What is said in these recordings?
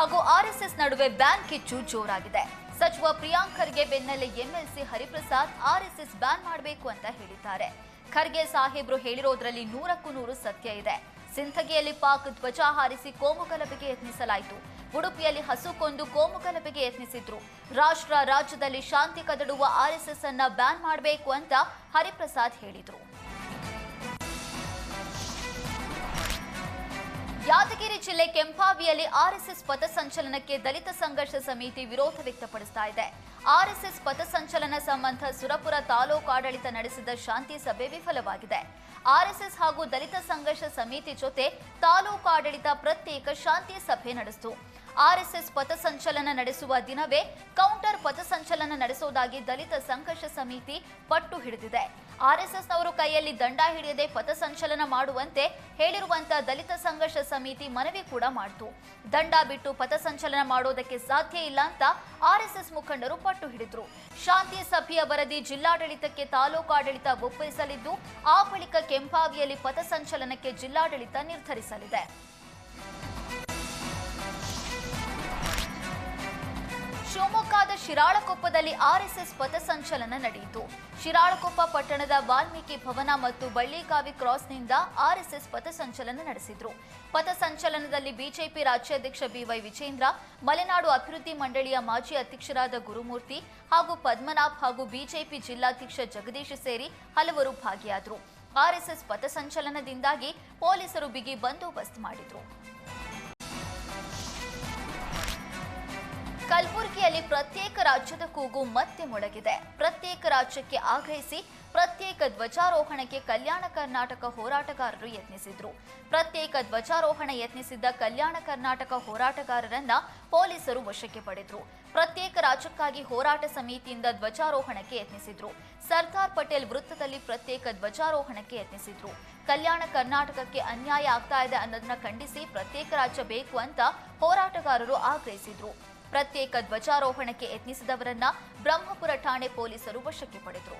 ಹಾಗೂ ಆರ್ಎಸ್ಎಸ್ ನಡುವೆ ಬ್ಯಾನ್ ಕಿಚ್ಚು ಜೋರಾಗಿದೆ. ಸಚಿವ ಪ್ರಿಯಾಂಕ್ ಖರ್ಗೆ ಬೆನ್ನಲ್ಲೇ ಎಂಎಲ್ಸಿ ಹರಿಪ್ರಸಾದ್ ಆರ್ಎಸ್ಎಸ್ ಬ್ಯಾನ್ ಮಾಡಬೇಕು ಅಂತ ಹೇಳಿದ್ದಾರೆ. ಖರ್ಗೆ ಸಾಹೇಬ್ರು ಹೇಳಿರೋದ್ರಲ್ಲಿ 100ಕ್ಕೂ 100 ಸತ್ಯ ಇದೆ. ಸಿಂಥಗಿಯಲ್ಲಿ ಪಾಕ್ ಧ್ವಜ ಹಾರಿಸಿ ಕೋಮು ಗಲಭೆಗೆ ಯತ್ನಿಸಲಾಯಿತು. ಉಡುಪಿಯಲ್ಲಿ ಹಸು ಕೊಂದು ಕೋಮು ಗಲಭೆಗೆ ಯತ್ನಿಸಿದ್ರು. ರಾಜ್ಯದಲ್ಲಿ ಶಾಂತಿ ಕದಡುವ ಆರ್ಎಸ್ಎಸ್ ಅನ್ನ ಬ್ಯಾನ್ ಮಾಡಬೇಕು ಅಂತ ಹರಿಪ್ರಸಾದ್ ಹೇಳಿದ್ರು. ಯಾದಗಿರಿ ಜಿಲ್ಲೆ ಕೆಂಪಾವಿಯಲ್ಲಿ ಆರ್ಎಸ್ಎಸ್ ಪಥಸಂಚಲನಕ್ಕೆ ದಲಿತ ಸಂಘರ್ಷ ಸಮಿತಿ ವಿರೋಧ ವ್ಯಕ್ತಪಡಿಸ್ತಾ ಇದೆ. ಆರ್ಎಸ್ಎಸ್ ಪಥಸಂಚಲನ ಸಂಬಂಧ ಸುರಪುರ ತಾಲೂಕು ಆಡಳಿತ ನಡೆಸಿದ ಶಾಂತಿ ಸಭೆ ವಿಫಲವಾಗಿದೆ. ಆರ್ಎಸ್ಎಸ್ ಹಾಗೂ ದಲಿತ ಸಂಘರ್ಷ ಸಮಿತಿ ಜೊತೆ ತಾಲೂಕು ಆಡಳಿತ ಪ್ರತ್ಯೇಕ ಶಾಂತಿ ಸಭೆ ನಡೆಸಿತು. ಆರ್ಎಸ್ಎಸ್ ಪಥಸಂಚಲನ ನಡೆಸುವ ದಿನವೇ ಕೌಂಟರ್ ಪಥಸಂಚಲನ ನಡೆಸುವುದಾಗಿ ದಲಿತ ಸಂಘರ್ಷ ಸಮಿತಿ ಪಟ್ಟು ಹಿಡಿದಿದೆ. ಆರ್ಎಸ್ಎಸ್ನವರು ಕೈಯಲ್ಲಿ ದಂಡ ಹಿಡಿಯದೆ ಪಥಸಂಚಲನ ಮಾಡುವಂತೆ ಹೇಳಿರುವಂತ ದಲಿತ ಸಂಘರ್ಷ ಸಮಿತಿ ಮನವಿ ಕೂಡ ಮಾಡಿತು. ದಂಡ ಬಿಟ್ಟು ಪಥಸಂಚಲನ ಮಾಡೋದಕ್ಕೆ ಸಾಧ್ಯ ಇಲ್ಲ ಅಂತ ಆರ್ಎಸ್ಎಸ್ ಮುಖಂಡರು ಪಟ್ಟು ಹಿಡಿದ್ರು. ಶಾಂತಿ ಸಭೆಯ ವರದಿ ಜಿಲ್ಲಾಡಳಿತಕ್ಕೆ ತಾಲೂಕು ಆಡಳಿತ ಒಪ್ಪಿಸಲಿದ್ದು ಆ ಬಳಿಕ ಕೆಂಪಾವಿಯಲ್ಲಿ ಪಥಸಂಚಲನಕ್ಕೆ ಜಿಲ್ಲಾಡಳಿತ ನಿರ್ಧರಿಸಲಿದೆ. ಶಿವಮೊಗ್ಗದ ಶಿರಾಳಕೊಪ್ಪದಲ್ಲಿ ಆರ್ಎಸ್ಎಸ್ ಪಥಸಂಚಲನ ನಡೆಯಿತು. ಶಿರಾಳಕೊಪ್ಪ ಪಟ್ಟಣದ ವಾಲ್ಮೀಕಿ ಭವನ ಮತ್ತು ಬಳ್ಳಿಕಾವಿ ಕ್ರಾಸ್ನಿಂದ ಆರ್ಎಸ್ಎಸ್ ಪಥಸಂಚಲನ ನಡೆಸಿದ್ರು. ಪಥಸಂಚಲನದಲ್ಲಿ ಬಿಜೆಪಿ ರಾಜ್ಯಾಧ್ಯಕ್ಷ ಬಿವೈ ವಿಜೇಂದ್ರ, ಮಲೆನಾಡು ಅಭಿವೃದ್ಧಿ ಮಂಡಳಿಯ ಮಾಜಿ ಅಧ್ಯಕ್ಷರಾದ ಗುರುಮೂರ್ತಿ ಹಾಗೂ ಪದ್ಮನಾಭ್ ಹಾಗೂ ಬಿಜೆಪಿ ಜಿಲ್ಲಾಧ್ಯಕ್ಷ ಜಗದೀಶ್ ಸೇರಿ ಹಲವರು ಭಾಗಿಯಾದರು. ಆರ್ಎಸ್ಎಸ್ ಪಥಸಂಚಲನದಿಂದಾಗಿ ಪೊಲೀಸರು ಬಿಗಿ ಬಂದೋಬಸ್ತ್ ಮಾಡಿದ್ರು. ಕಲಬುರಗಿಯಲ್ಲಿ ಪ್ರತ್ಯೇಕ ರಾಜ್ಯದ ಕೂಗು ಮತ್ತೆ ಮೊಳಗಿದೆ. ಪ್ರತ್ಯೇಕ ರಾಜ್ಯಕ್ಕೆ ಆಗ್ರಹಿಸಿ ಪ್ರತ್ಯೇಕ ಧ್ವಜಾರೋಹಣಕ್ಕೆ ಕಲ್ಯಾಣ ಕರ್ನಾಟಕ ಹೋರಾಟಗಾರರು ಯತ್ನಿಸಿದ್ರು. ಪ್ರತ್ಯೇಕ ಧ್ವಜಾರೋಹಣ ಯತ್ನಿಸಿದ್ದ ಕಲ್ಯಾಣ ಕರ್ನಾಟಕ ಹೋರಾಟಗಾರರನ್ನ ಪೊಲೀಸರು ವಶಕ್ಕೆ ಪಡೆದ್ರು. ಪ್ರತ್ಯೇಕ ರಾಜ್ಯಕ್ಕಾಗಿ ಹೋರಾಟ ಸಮಿತಿಯಿಂದ ಧ್ವಜಾರೋಹಣಕ್ಕೆ ಯತ್ನಿಸಿದ್ರು. ಸರ್ದಾರ್ ಪಟೇಲ್ ವೃತ್ತದಲ್ಲಿ ಪ್ರತ್ಯೇಕ ಧ್ವಜಾರೋಹಣಕ್ಕೆ ಯತ್ನಿಸಿದ್ರು. ಕಲ್ಯಾಣ ಕರ್ನಾಟಕಕ್ಕೆ ಅನ್ಯಾಯ ಆಗ್ತಾ ಇದೆ ಅನ್ನೋದನ್ನ ಖಂಡಿಸಿ ಪ್ರತ್ಯೇಕ ರಾಜ್ಯ ಬೇಕು ಅಂತ ಹೋರಾಟಗಾರರು ಆಗ್ರಹಿಸಿದ್ರು. ಪ್ರತ್ಯೇಕ ಧ್ವಜಾರೋಹಣಕ್ಕೆ ಯತ್ನಿಸಿದವರನ್ನ ಬ್ರಹ್ಮಪುರ ಠಾಣೆ ಪೊಲೀಸರು ವಶಕ್ಕೆ ಪಡೆದರು.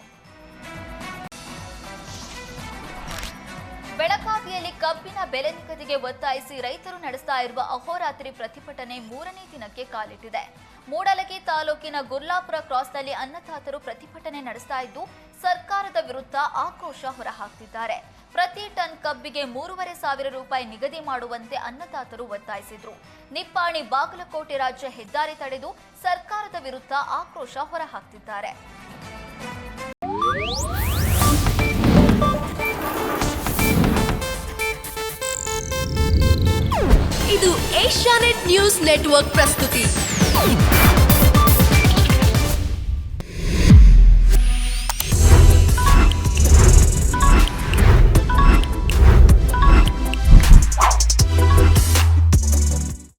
ಬೆಳಗಾವಿಯಲ್ಲಿ ಕಬ್ಬಿನ ಬೆಲೆ ನಿಗದಿಗೆ ಒತ್ತಾಯಿಸಿ ರೈತರು ನಡೆಸ್ತಾ ಇರುವ ಅಹೋರಾತ್ರಿ ಪ್ರತಿಭಟನೆ 3ನೇ ದಿನಕ್ಕೆ ಕಾಲಿಟ್ಟಿದೆ. ಮೂಡಲಗಿ ತಾಲೂಕಿನ ಗುರ್ಲಾಪುರ ಕ್ರಾಸ್ನಲ್ಲಿ ಅನ್ನದಾತರು ಪ್ರತಿಭಟನೆ ನಡೆಸ್ತಾ ಇದ್ದು ಸರ್ಕಾರದ ವಿರುದ್ಧ ಆಕ್ರೋಶ ಹೊರಹಾಕ್ತಿದ್ದಾರೆ. ಪ್ರತಿ ಟನ್ ಕಬ್ಬಿಗೆ 3,500 ರೂಪಾಯಿ ನಿಗದಿ ಮಾಡುವಂತೆ ಅನ್ನದಾತರು ಒತ್ತಾಯಿಸಿದ್ರು. ನಿಪ್ಪಾಣಿ ಬಾಗಲಕೋಟೆ ರಾಜ್ಯ ಹೆದ್ದಾರಿ ತಡೆದು ಸರ್ಕಾರದ ವಿರುದ್ಧ ಆಕ್ರೋಶ ಹೊರಹಾಕ್ತಿದ್ದಾರೆ. ಇದು ಏಷ್ಯಾನೆಟ್ ನ್ಯೂಸ್ ನೆಟ್ವರ್ಕ್ ಪ್ರಸ್ತುತಿ.